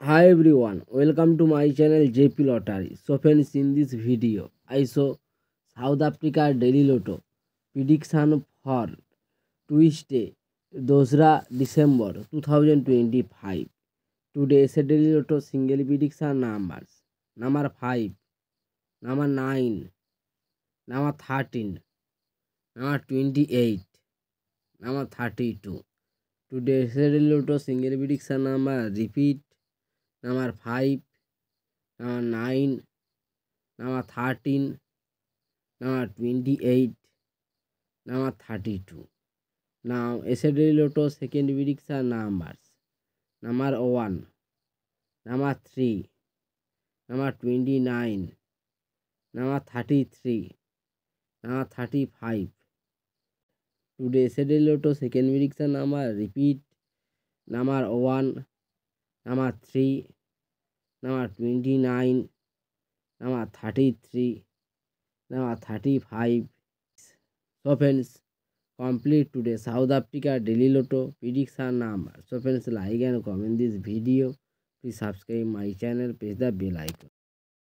Hi everyone, welcome to my channel JP Lottery. So friends, in this video, I show South Africa Daily Lotto prediction for Tuesday, 2nd December 2025. Today's Daily Lotto single prediction numbers: number 5, number 9, number 13, number 28, number 32. Today's Daily Lotto single prediction number repeat: number 5, number 9, number 13, number 28, number 32. Now, yesterday Lotto second prediction numbers: number 1, number 3, number 29, number 33, number 35. Today, yesterday Lotto second prediction number repeat: number 1, number 3, number 29, number 33, number 35. So friends, complete today South Africa Daily Lotto prediction number. So friends, like and comment this video. Please subscribe my channel, press the bell icon.